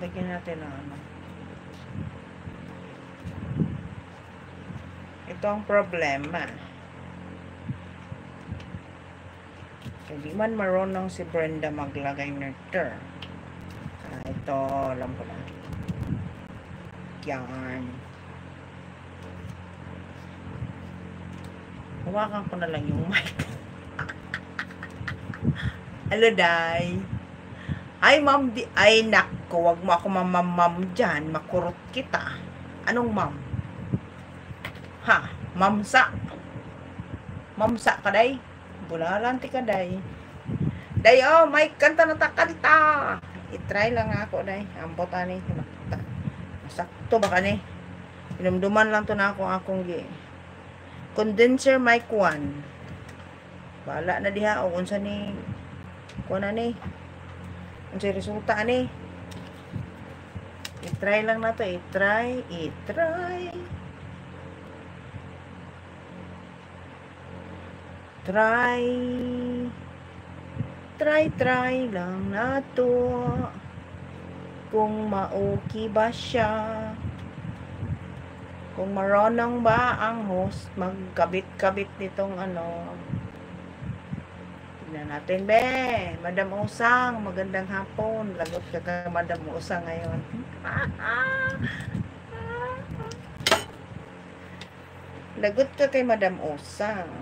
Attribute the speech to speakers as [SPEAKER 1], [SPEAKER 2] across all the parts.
[SPEAKER 1] Lagyan natin ng ano. Ito ang problema. Hindi man marunong si Brenda maglagay nito. Ito, alam ko na. Yan. Hawakan ko na lang yung mic. Hello, Day. Ay, ma'am. Ay, nako. Wag mo ako mamam dyan. Makurot kita. Anong ma'am? Ha? Mamsa. Mamsa ka, Day? Bulalanti ka, Day. Day, oh, may kanta na takanta. I-try lang ako, Day. Ambot, ani. Sakto ba ka, ni? Inumduman lang to na akong condenser mic 1. Bala na diha. O, unsa ni... Kuha na, ni. Unsa resulta, ni. I-try lang na to. I-try. Try lang na to. Kung ma-okay ba siya. Kung marunong ba ang host magkabit-kabit nitong ano. Tignan natin, be. Madam Usang, magandang hapon. Lagot ka kay Madam Usang ngayon. Lagot ka kay Madam Usang.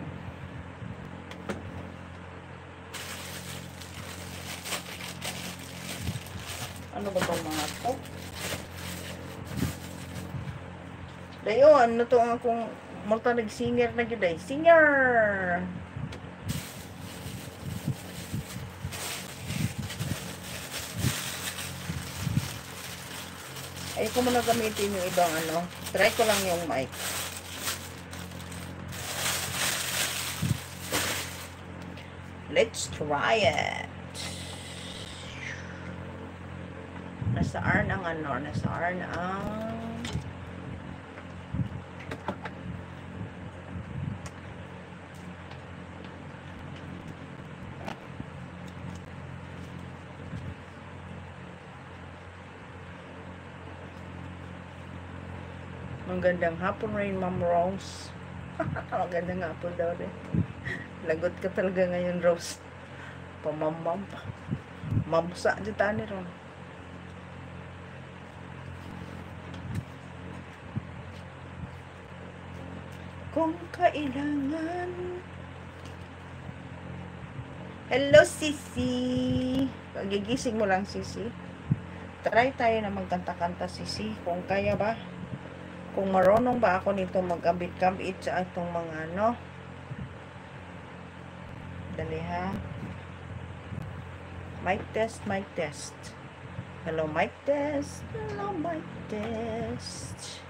[SPEAKER 1] Ano ba itong mga to? Dayo, ano to ang akong multa nag-singer na yun, day. Singer! Ay, ko muna gamitin yung ibang ano. Try ko lang yung mic. Let's try it. Nasa R ang ano. Nasa R ang... Magandang hapon rin, Ma'am Rose. Magandang hapon daw rin. Lagot ka talaga ngayon, Rose. Pamamam pa. Mamsa dyan tani ron. Kung kailangan. Hello, Sisi. Gigising mo lang, Sisi. Try tayo na magkanta-kanta, Sisi. Kung kaya ba? Kung marunong ba ako nito mag-abit-kabit sa itong mga ano. Dali ha. Mic test, mic test. Hello, mic test. Hello, mic test.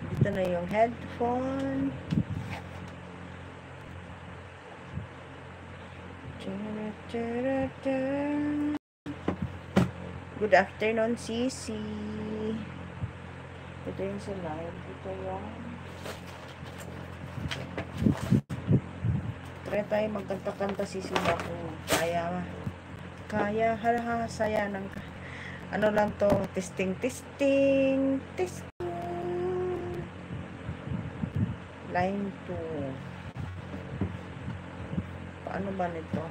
[SPEAKER 1] Dito na yung headphone. Good afternoon, Sisi. Ito yung sa live. Ito yung try tayo magkanta-kanta, Sisi na kung kaya saya ng ano lang to, testing line 2. Paano ba nito?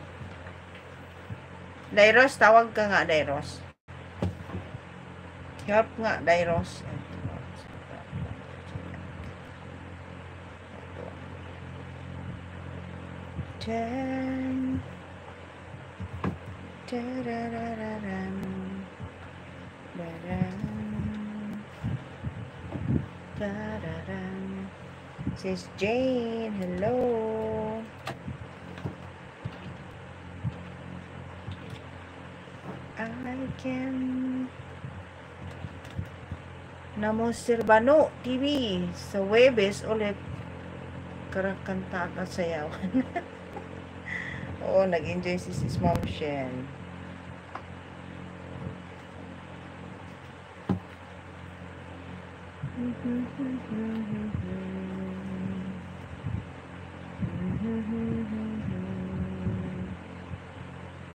[SPEAKER 1] Dairos, tawag ka nga, Dairos. Help nga, Dairos. Ten. Tararararam. Tararam. Sis Jane, hello. I can Namo Sirbano TV sa Webes ulit karakanta ka sayawan. Oo, nag-enjoy si Sis Ma'am Shen.